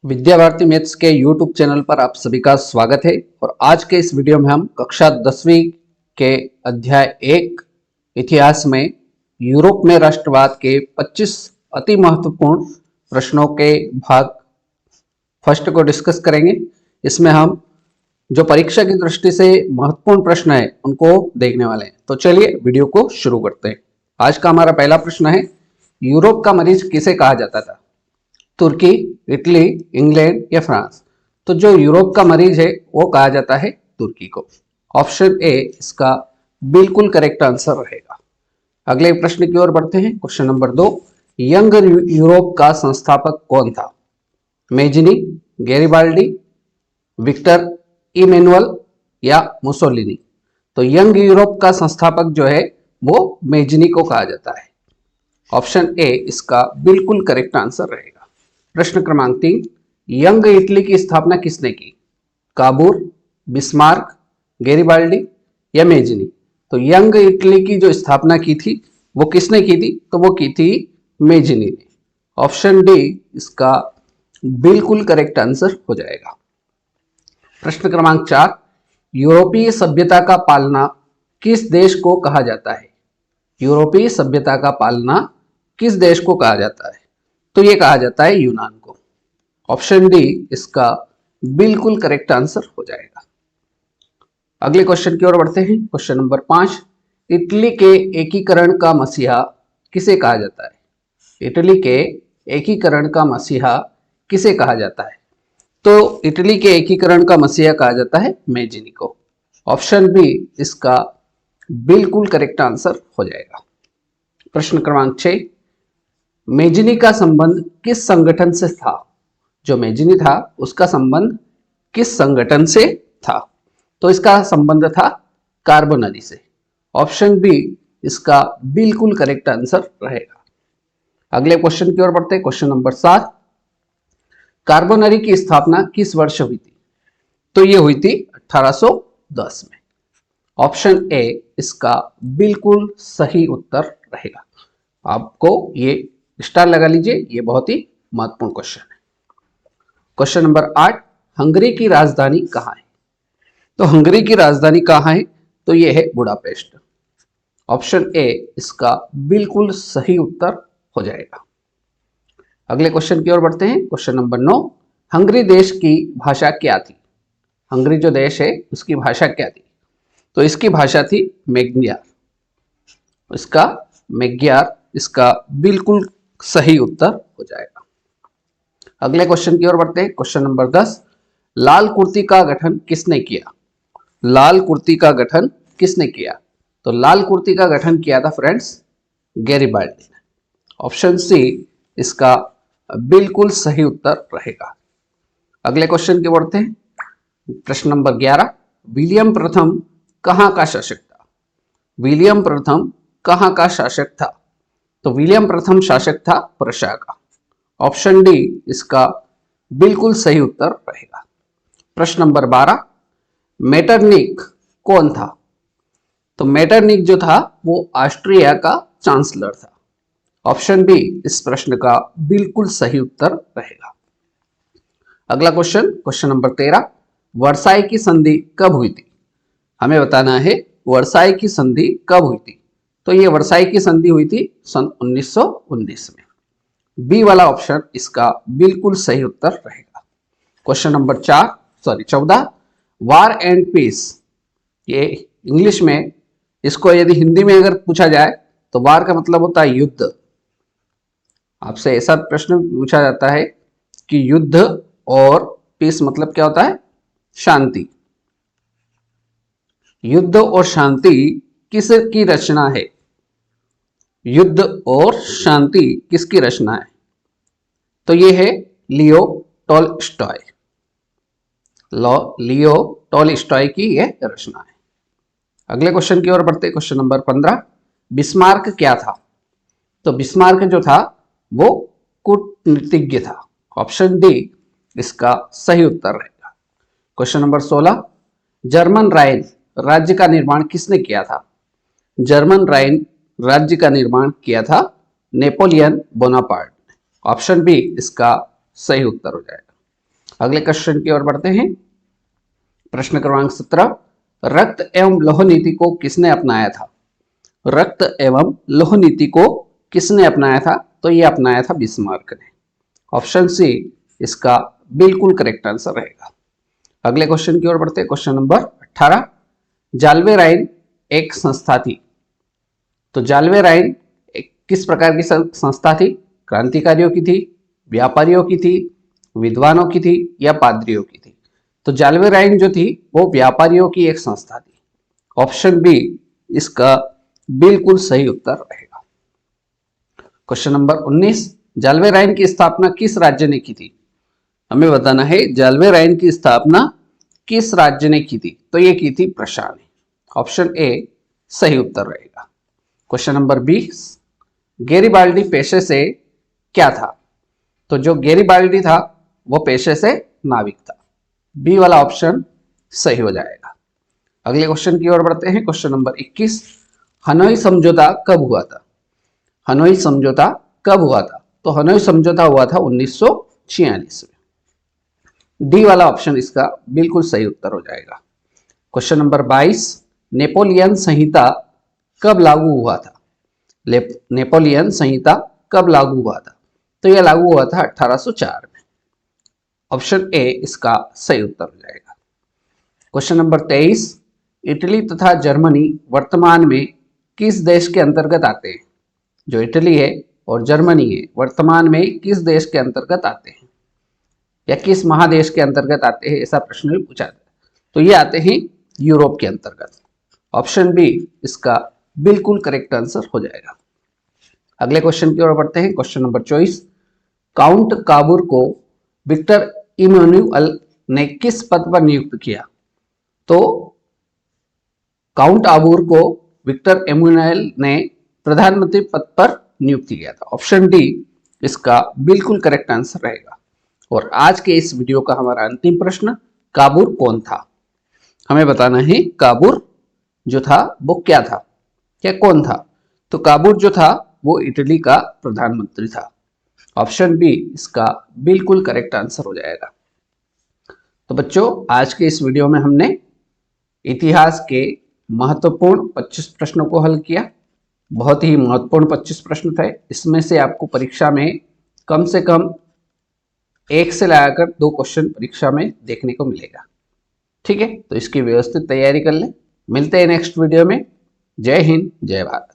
Vidya Bharati maths के YouTube channel पर आप सभी का स्वागत है। और आज के इस वीडियो में हम कक्षा 10वीं के अध्याय 1 इतिहास में यूरोप में राष्ट्रवाद के 25 अति महत्वपूर्ण प्रश्नों के भाग फर्स्ट को डिस्कस करेंगे। इसमें हम जो परीक्षा की दृष्टि से महत्वपूर्ण प्रश्न है उनको देखने वाले हैं। तो चलिए वीडियो को शुरू करते हैं। आज का हमारा पहला प्रश्न है, यूरोप का मरीज किसे कहा जाता था? तुर्की, इटली, इंग्लैंड या फ्रांस? तो जो यूरोप का मरीज है वो कहा जाता है तुर्की को। ऑप्शन ए इसका बिल्कुल करेक्ट आंसर रहेगा। अगले प्रश्न की ओर बढ़ते हैं। क्वेश्चन नंबर 2, यंग यूरोप का संस्थापक कौन था? मेजिनी, गैरिबाल्डी, विक्टर इमैनुअल या मुसोलिनी? तो यंग यूरोप का संस्थापक जो है वो मेजिनी को कहा जाता है। ऑप्शन ए इसका बिल्कुल करेक्ट आंसर रहेगा। प्रश्न क्रमांक 3, यंग इटली की स्थापना किसने की? काबूर, बिस्मार्क, गैरिबाल्डी या मेजिनी? तो यंग इटली की जो स्थापना की थी वो किसने की थी? तो वो की थी मेजिनी ने। ऑप्शन डी इसका बिल्कुल करेक्ट आंसर हो जाएगा। प्रश्न क्रमांक 4, यूरोपीय सभ्यता का पालना किस देश को कहा जाता है? यूरोपीय सभ्यता का पालना किस देश को कहा जाता है? तो ये कहा जाता है यूनान को। ऑप्शन डी इसका बिल्कुल करेक्ट आंसर हो जाएगा। अगले क्वेश्चन की ओर बढ़ते हैं। क्वेश्चन नंबर 5, इटली के एकीकरण का मसीहा किसे कहा जाता है? इटली के एकीकरण का मसीहा किसे कहा जाता है? तो इटली के एकीकरण का मसीहा कहा जाता है मेजिनी को। ऑप्शन बी इसका बिल्कुल करेक्ट आंसर हो जाएगा। प्रश्न क्रमांक 6, मेजिनी का संबंध किस संगठन से था? जो मेजिनी था उसका संबंध किस संगठन से था? तो इसका संबंध था कार्बोनरी से। ऑप्शन बी इसका बिल्कुल करेक्ट आंसर रहेगा। अगले क्वेश्चन की ओर बढ़ते हैं। क्वेश्चन नंबर 7, कार्बोनरी की स्थापना किस वर्ष हुई थी? तो ये हुई थी 1810 में। ऑप्शन ए इसका बिल्कुल सही उत्तर रहेगा। आपको ये स्टार लगा लीजिए, ये बहुत ही महत्वपूर्ण क्वेश्चन है। क्वेश्चन नंबर 8, हंगरी की राजधानी कहाँ है? तो हंगरी की राजधानी कहाँ है? तो ये है बुडापेस्ट। ऑप्शन ए इसका बिल्कुल सही उत्तर हो जाएगा। अगले क्वेश्चन की ओर बढ़ते हैं। क्वेश्चन नंबर 9, हंगरी देश की भाषा क्या थी? हंगरी जो देश है उसकी भाषा क्या थी? तो इसकी भाषा थी मैग्यार। इसका बिल्कुल सही उत्तर हो जाएगा। अगले क्वेश्चन की ओर बढ़ते हैं। क्वेश्चन नंबर 10, लाल कुर्ती का गठन किसने किया? लाल कुर्ती का गठन किसने किया? तो लाल कुर्ती का गठन किया था फ्रेंड्स गैरिबाल्डी ने। ऑप्शन सी इसका बिल्कुल सही उत्तर रहेगा। अगले क्वेश्चन की ओर बढ़ते हैं। प्रश्न नंबर 11, विलियम प्रथम कहाँ का शासक था? विलियम प्रथम कहाँ का शासक था? तो विलियम प्रथम शासक था प्रशा का। ऑप्शन डी इसका बिल्कुल सही उत्तर रहेगा। प्रश्न नंबर 12, मेटरनिक कौन था? तो मेटरनिक जो था वो ऑस्ट्रिया का चांसलर था। ऑप्शन बी इस प्रश्न का बिल्कुल सही उत्तर रहेगा। अगला क्वेश्चन नंबर 13, वर्साई की संधि कब हुई थी? हमें बताना है वर्साई की संधि कब हुई थी। तो ये वर्साई की संधि हुई थी सन 1919 में। बी वाला ऑप्शन इसका बिल्कुल सही उत्तर रहेगा। Question number 14, war and peace, ये इंग्लिश में, इसको यदि हिंदी में अगर पूछा जाए तो वार का मतलब होता है युद्ध। आपसे ऐसा प्रश्न पूछा जाता है कि युद्ध और पीस मतलब क्या होता है? शांति। युद्ध और शांति किसकी रचना है? युद्ध और शांति किसकी रचना है? तो ये है लियो टॉलस्टॉय। लियो टॉलस्टॉय की यह रचना है। अगले क्वेश्चन की ओर बढ़ते। क्वेश्चन नंबर 15, बिस्मार्क क्या था? तो बिस्मार्क जो था वो कूटनीतिज्ञ था। ऑप्शन डी इसका सही उत्तर रहेगा। क्वेश्चन नंबर 16, जर्मन राइन राज्य का निर्माण किसने किया था? जर्मन राइन राज्य का निर्माण किया था नेपोलियन बोनापार्ट ने। ऑप्शन बी इसका सही उत्तर हो जाएगा। अगले क्वेश्चन की ओर बढ़ते हैं। प्रश्न क्रमांक 17, रक्त एवं लौह नीति को किसने अपनाया था? रक्त एवं लौह नीति को किसने अपनाया था? तो ये अपनाया था बिस्मार्क ने। ऑप्शन सी इसका बिल्कुल करेक्ट आंसर रहेगा। अगले क्वेश्चन की ओर बढ़ते हैं। क्वेश्चन नंबर 18, जाल्वे राइन एक संस्था थी। तो जाल्वे राइन एक किस प्रकार की संस्था थी? क्रांतिकारियों की थी, व्यापारियों की थी, विद्वानों की थी या पादरियों की थी? तो जाल्वे राइन जो थी वो व्यापारियों की एक संस्था थी। ऑप्शन बी इसका बिल्कुल सही उत्तर रहेगा। क्वेश्चन नंबर 19, जाल्वे राइन की स्थापना किस राज्य ने की थी? हमें बताना है जाल्वे राइन की स्थापना किस राज्य ने की थी? तो ये की थी प्रशा ने। ऑप्शन ए सही उत्तर रहेगा। क्वेश्चन नंबर 20, गैरिबाल्डी पेशे से क्या था? तो जो गैरिबाल्डी था वो पेशे से नाविक था। बी वाला ऑप्शन सही हो जाएगा। अगले क्वेश्चन की ओर बढ़ते हैं। क्वेश्चन नंबर 21, हनोई समझौता कब हुआ था? हनोई समझौता कब हुआ था? तो हनोई समझौता हुआ था 1946 में। डी वाला ऑप्शन इसका बिल्कुल सही उत्तर हो जाएगा। क्वेश्चन नंबर 22, नेपोलियन संहिता कब लागू हुआ था? नेपोलियन संहिता कब लागू हुआ था? तो यह लागू हुआ था 1804 में। ऑप्शन ए इसका सही उत्तर हो जाएगा। क्वेश्चन नंबर 23, इटली तथा जर्मनी वर्तमान में किस देश के अंतर्गत आते हैं? जो इटली है और जर्मनी है वर्तमान में किस देश के अंतर्गत आते हैं या किस महादेश के अंतर्गत आते हैं, ऐसा प्रश्न भी पूछा जाता है। तो ये आते हैं यूरोप के अंतर्गत। ऑप्शन बी इसका बिल्कुल करेक्ट आंसर हो जाएगा। अगले क्वेश्चन की ओर बढ़ते हैं। क्वेश्चन नंबर 24, काउंट काबूर को विक्टर इमैनुअल ने किस पद पर नियुक्त किया? तो काउंट आबूर को विक्टर इमैनुअल ने प्रधानमंत्री पद पर नियुक्त किया था। ऑप्शन डी इसका बिल्कुल करेक्ट आंसर रहेगा। और आज के इस वीडियो का हमारा अंतिम प्रश्न, काबूर कौन था? हमें बताना है काबूर जो था वो क्या था, क्या कौन था? तो काबूर जो था वो इटली का प्रधानमंत्री था। ऑप्शन बी इसका बिल्कुल करेक्ट आंसर हो जाएगा। तो बच्चों, आज के इस वीडियो में हमने इतिहास के महत्वपूर्ण 25 प्रश्नों को हल किया। बहुत ही महत्वपूर्ण 25 प्रश्न थे। इसमें से आपको परीक्षा में कम से कम 1 से लगाकर 2 क्वेश्चन परीक्षा में देखने को मिलेगा। ठीक है, तो इसकी व्यवस्थित तैयारी कर लें। मिलते हैं नेक्स्ट वीडियो में। जय हिंद, जय भारत।